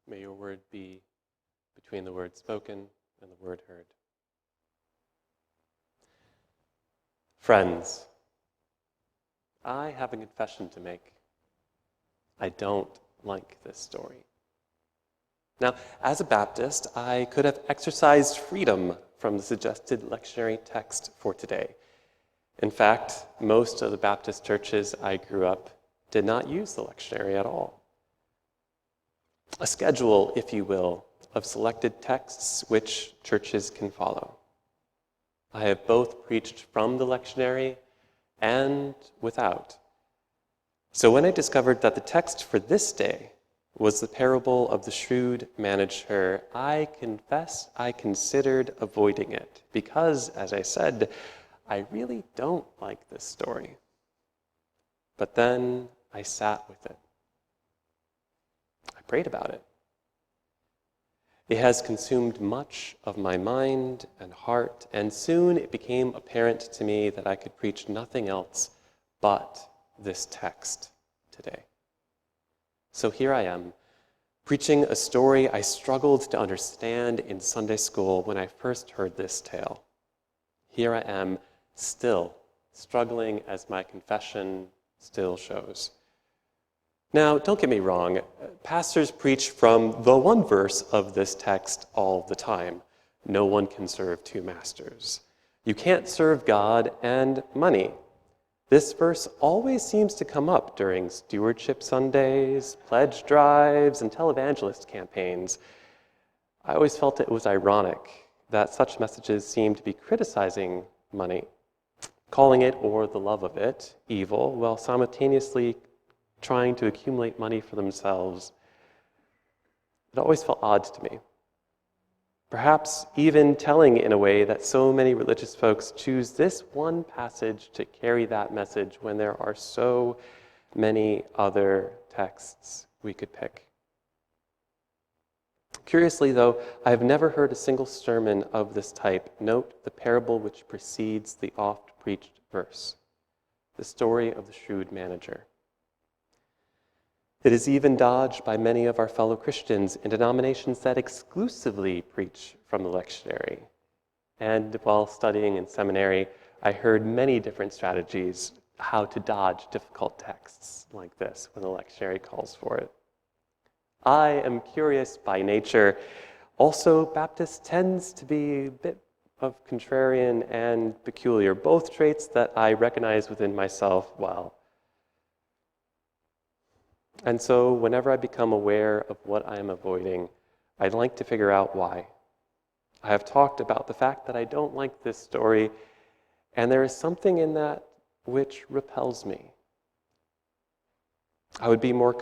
May your word be between the word spoken and the word heard. Friends, I have a confession to make. I don't like this story. Now, as a Baptist, I could have exercised freedom from the suggested lectionary text for today. In fact, most of the Baptist churches I grew up did not use the lectionary at all. A schedule, if you will, of selected texts which churches can follow. I have both preached from the lectionary and without. So when I discovered that the text for this day was the parable of the shrewd manager, I confess I considered avoiding it because, as I said, I really don't like this story. But then I sat with it. I prayed about it. It has consumed much of my mind and heart, and soon it became apparent to me that I could preach nothing else but this text today. So here I am, preaching a story I struggled to understand in Sunday school when I first heard this tale. Here I am, still struggling as my confession still shows. Now, don't get me wrong, pastors preach from the one verse of this text all the time. No one can serve two masters. You can't serve God and money. This verse always seems to come up during stewardship Sundays, pledge drives, and televangelist campaigns. I always felt it was ironic that such messages seem to be criticizing money, calling it, or the love of it, evil, while simultaneously trying to accumulate money for themselves. It always felt odd to me. Perhaps even telling in a way that so many religious folks choose this one passage to carry that message when there are so many other texts we could pick. Curiously, though, I have never heard a single sermon of this type note the parable which precedes the oft-preached verse, the story of the shrewd manager. It is even dodged by many of our fellow Christians in denominations that exclusively preach from the lectionary. And while studying in seminary, I heard many different strategies how to dodge difficult texts like this when the lectionary calls for it. I am curious by nature. Also, Baptist tends to be a bit of contrarian and peculiar, both traits that I recognize within myself well. And so whenever I become aware of what I am avoiding, I'd like to figure out why. I have talked about the fact that I don't like this story, and there is something in that which repels me. I would be more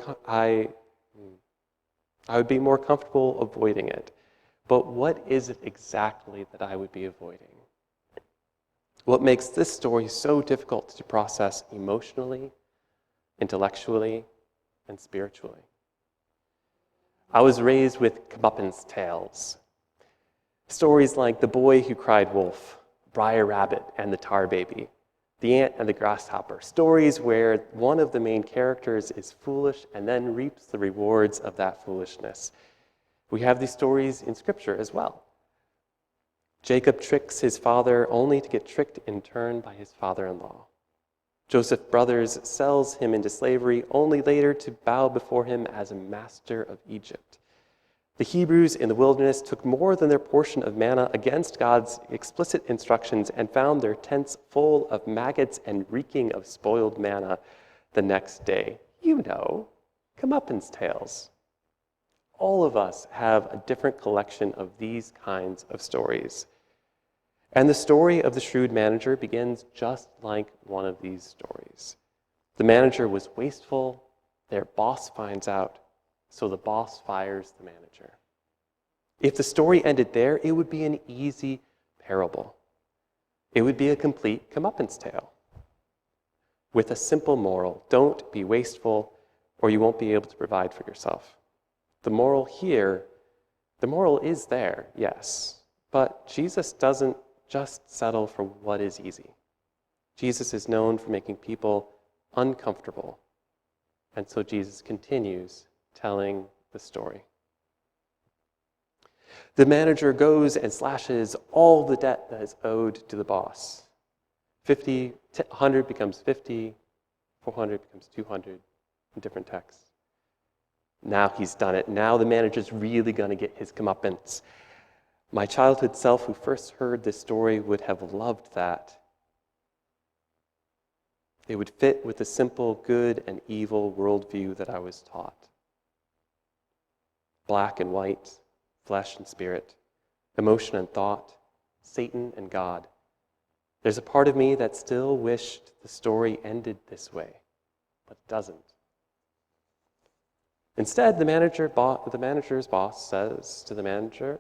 comfortable avoiding it. But what is it exactly that I would be avoiding? What makes this story so difficult to process emotionally, intellectually, and spiritually? I was raised with comeuppance tales. Stories like The Boy Who Cried Wolf, Brer Rabbit and the Tar Baby, The Ant and the Grasshopper. Stories where one of the main characters is foolish and then reaps the rewards of that foolishness. We have these stories in Scripture as well. Jacob tricks his father only to get tricked in turn by his father-in-law. Joseph's brothers sells him into slavery, only later to bow before him as a master of Egypt. The Hebrews in the wilderness took more than their portion of manna against God's explicit instructions and found their tents full of maggots and reeking of spoiled manna the next day. You know, comeuppance tales. All of us have a different collection of these kinds of stories. And the story of the shrewd manager begins just like one of these stories. The manager was wasteful, their boss finds out, so the boss fires the manager. If the story ended there, it would be an easy parable. It would be a complete comeuppance tale with a simple moral: don't be wasteful or you won't be able to provide for yourself. The moral here, the moral is there, yes, but Jesus doesn't just settle for what is easy. Jesus is known for making people uncomfortable. And so Jesus continues telling the story. The manager goes and slashes all the debt that is owed to the boss. 100 becomes 50, 400 becomes 200 in different texts. Now he's done it. Now the manager's really going to get his comeuppance. My childhood self who first heard this story would have loved that. It would fit with the simple good and evil worldview that I was taught. Black and white, flesh and spirit, emotion and thought, Satan and God. There's a part of me that still wished the story ended this way, but it doesn't. Instead, the manager's boss says to the manager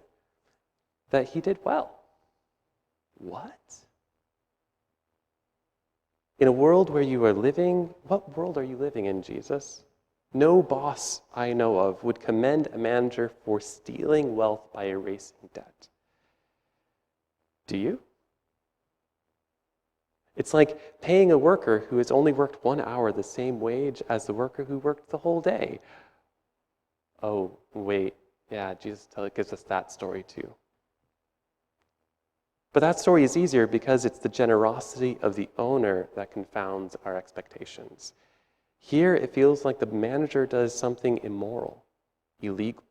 that he did well. What? In a world where you are living, what world are you living in, Jesus? No boss I know of would commend a manager for stealing wealth by erasing debt. Do you? It's like paying a worker who has only worked 1 hour the same wage as the worker who worked the whole day. Oh, wait, yeah, Jesus gives us that story too. But that story is easier because it's the generosity of the owner that confounds our expectations. Here, it feels like the manager does something immoral, illegal,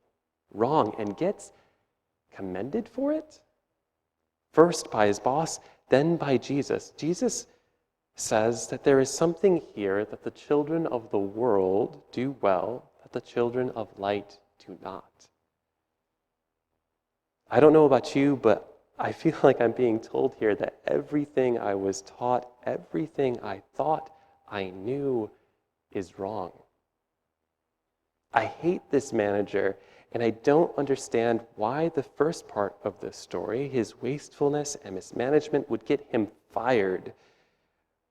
wrong, and gets commended for it. First by his boss, then by Jesus. Jesus says that there is something here that the children of the world do well, that the children of light do not. I don't know about you, but I feel like I'm being told here that everything I was taught, everything I thought I knew is wrong. I hate this manager, and I don't understand why the first part of this story, his wastefulness and mismanagement, would get him fired.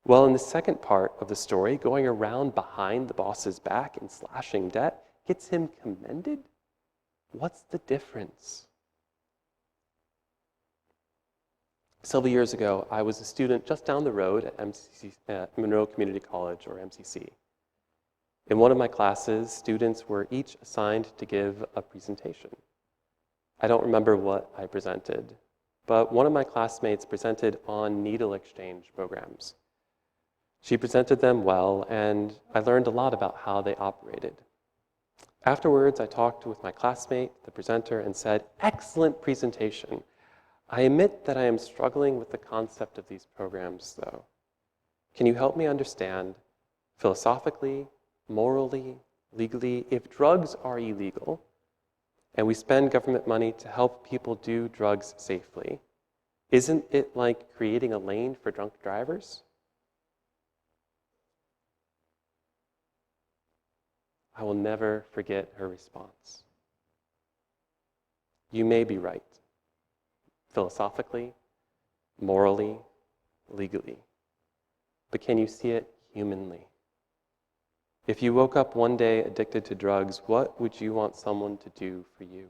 Well, in the second part of the story, going around behind the boss's back and slashing debt gets him commended? What's the difference? Several years ago, I was a student just down the road at Monroe Community College, or MCC. In one of my classes, students were each assigned to give a presentation. I don't remember what I presented, but one of my classmates presented on needle exchange programs. She presented them well, and I learned a lot about how they operated. Afterwards, I talked with my classmate, the presenter, and said, "Excellent presentation. I admit that I am struggling with the concept of these programs, though. Can you help me understand, philosophically, morally, legally, if drugs are illegal, and we spend government money to help people do drugs safely, isn't it like creating a lane for drunk drivers?" I will never forget her response. You may be right, philosophically, morally, legally, but can you see it humanly? If you woke up one day addicted to drugs, what would you want someone to do for you?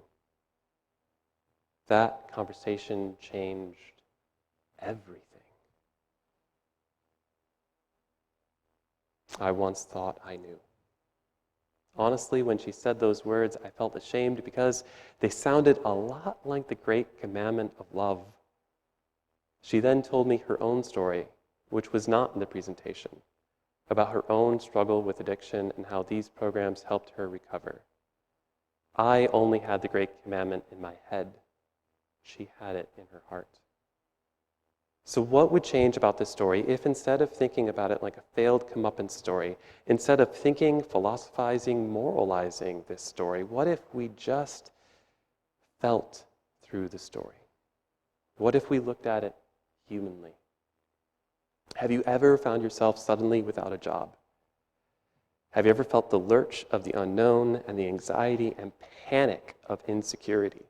That conversation changed everything. I once thought I knew. Honestly, when she said those words, I felt ashamed because they sounded a lot like the great commandment of love. She then told me her own story, which was not in the presentation, about her own struggle with addiction and how these programs helped her recover. I only had the great commandment in my head. She had it in her heart. So what would change about this story if instead of thinking about it like a failed comeuppance story, instead of thinking, philosophizing, moralizing this story, what if we just felt through the story? What if we looked at it humanly? Have you ever found yourself suddenly without a job? Have you ever felt the lurch of the unknown and the anxiety and panic of insecurity?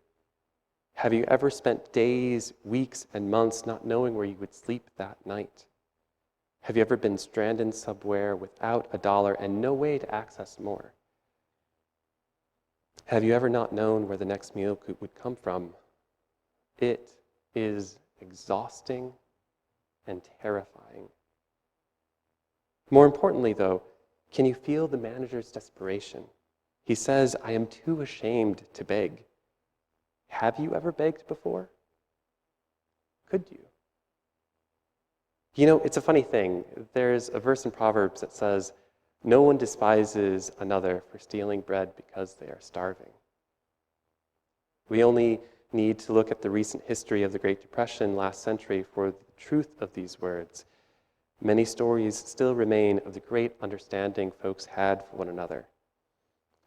Have you ever spent days, weeks, and months not knowing where you would sleep that night? Have you ever been stranded somewhere without $1 and no way to access more? Have you ever not known where the next meal would come from? It is exhausting and terrifying. More importantly, though, can you feel the manager's desperation? He says, "I am too ashamed to beg." Have you ever begged before? Could you? You know, it's a funny thing. There's a verse in Proverbs that says, "No one despises another for stealing bread because they are starving." We only need to look at the recent history of the Great Depression last century for the truth of these words. Many stories still remain of the great understanding folks had for one another.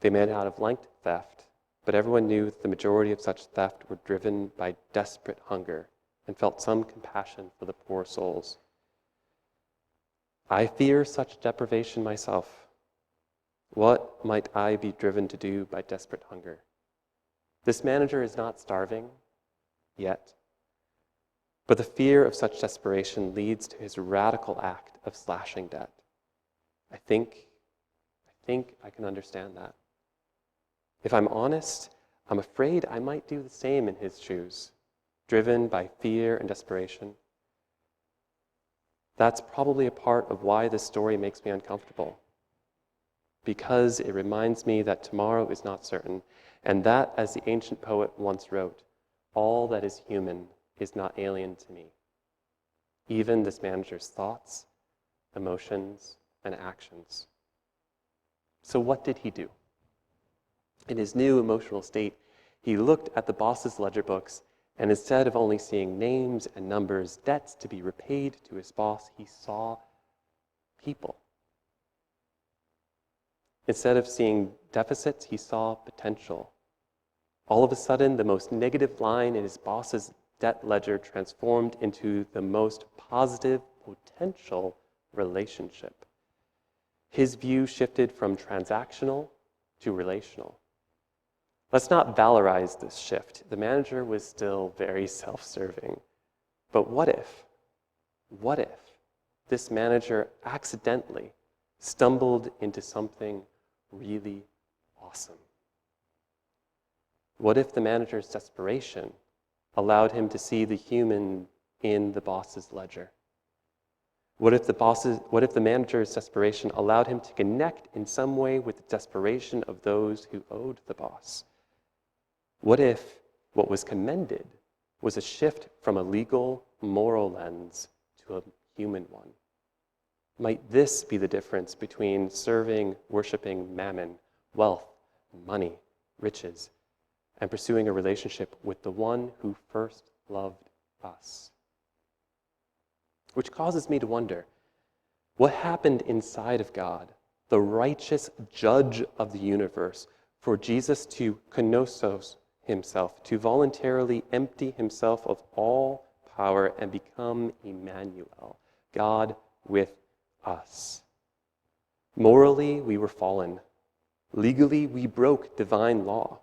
They may not have liked theft, but everyone knew that the majority of such theft were driven by desperate hunger and felt some compassion for the poor souls. I fear such deprivation myself. What might I be driven to do by desperate hunger? This manager is not starving yet, but the fear of such desperation leads to his radical act of slashing debt. I think I can understand that. If I'm honest, I'm afraid I might do the same in his shoes, driven by fear and desperation. That's probably a part of why this story makes me uncomfortable, because it reminds me that tomorrow is not certain, and that, as the ancient poet once wrote, all that is human is not alien to me, even this manager's thoughts, emotions, and actions. So what did he do? In his new emotional state, he looked at the boss's ledger books, and instead of only seeing names and numbers, debts to be repaid to his boss, he saw people. Instead of seeing deficits, he saw potential. All of a sudden, the most negative line in his boss's debt ledger transformed into the most positive potential relationship. His view shifted from transactional to relational. Let's not valorize this shift. The manager was still very self-serving. But what if this manager accidentally stumbled into something really awesome? What if the manager's desperation allowed him to see the human in the boss's ledger? What if the manager's desperation allowed him to connect in some way with the desperation of those who owed the boss? What if what was commended was a shift from a legal, moral lens to a human one? Might this be the difference between serving, worshiping mammon, wealth, money, riches, and pursuing a relationship with the one who first loved us? Which causes me to wonder, what happened inside of God, the righteous judge of the universe, for Jesus to kenosos himself, to voluntarily empty himself of all power and become Emmanuel, God with us? Morally, we were fallen. Legally, we broke divine law.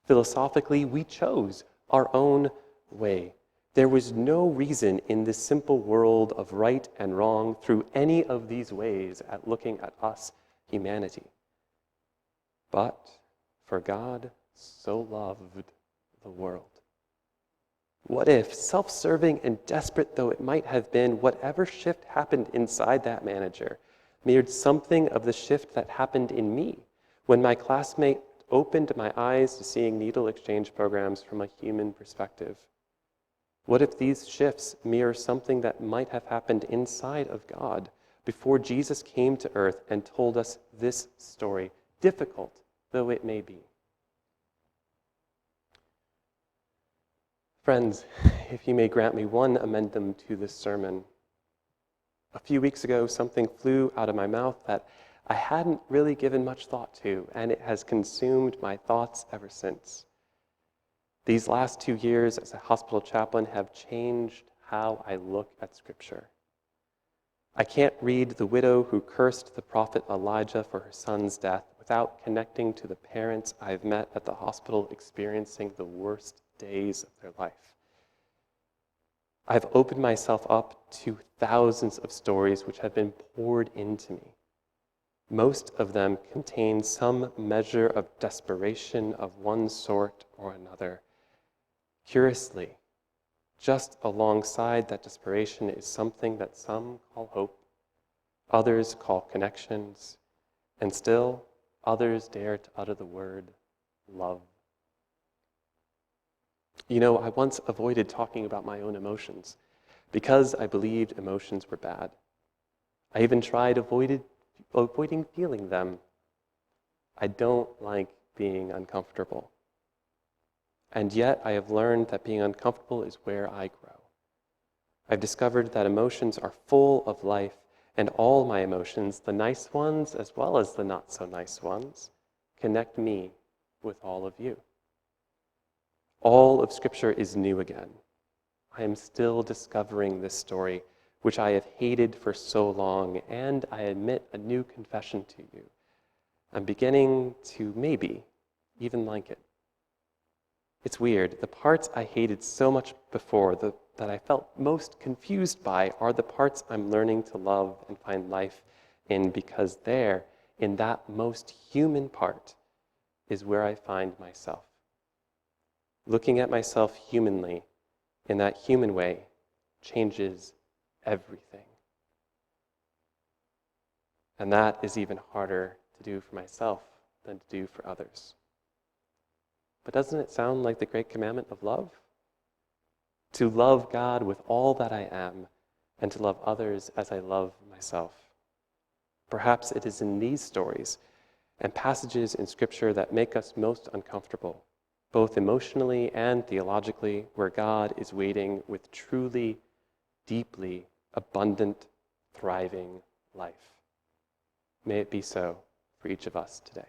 Philosophically, we chose our own way. There was no reason in this simple world of right and wrong through any of these ways at looking at us, humanity. But for God so loved the world. What if, self-serving and desperate though it might have been, whatever shift happened inside that manager mirrored something of the shift that happened in me when my classmate opened my eyes to seeing needle exchange programs from a human perspective? What if these shifts mirror something that might have happened inside of God before Jesus came to earth and told us this story, difficult though it may be? Friends, if you may grant me one amendum to this sermon. A few weeks ago, something flew out of my mouth that I hadn't really given much thought to, and it has consumed my thoughts ever since. These last 2 years as a hospital chaplain have changed how I look at Scripture. I can't read the widow who cursed the prophet Elijah for her son's death without connecting to the parents I've met at the hospital experiencing the worst days of their life. I've opened myself up to thousands of stories which have been poured into me. Most of them contain some measure of desperation of one sort or another. Curiously, just alongside that desperation is something that some call hope, others call connections, and still others dare to utter the word love. You know, I once avoided talking about my own emotions because I believed emotions were bad. I even tried avoiding feeling them. I don't like being uncomfortable. And yet I have learned that being uncomfortable is where I grow. I've discovered that emotions are full of life, and all my emotions, the nice ones as well as the not so nice ones, connect me with all of you. All of Scripture is new again. I am still discovering this story, which I have hated for so long, and I admit a new confession to you. I'm beginning to maybe even like it. It's weird. The parts I hated so much before, that I felt most confused by, are the parts I'm learning to love and find life in, because there, in that most human part, is where I find myself. Looking at myself humanly, in that human way, changes everything. And that is even harder to do for myself than to do for others. But doesn't it sound like the great commandment of love? To love God with all that I am, and to love others as I love myself. Perhaps it is in these stories and passages in Scripture that make us most uncomfortable, both emotionally and theologically, where God is waiting with truly, deeply abundant, thriving life. May it be so for each of us today.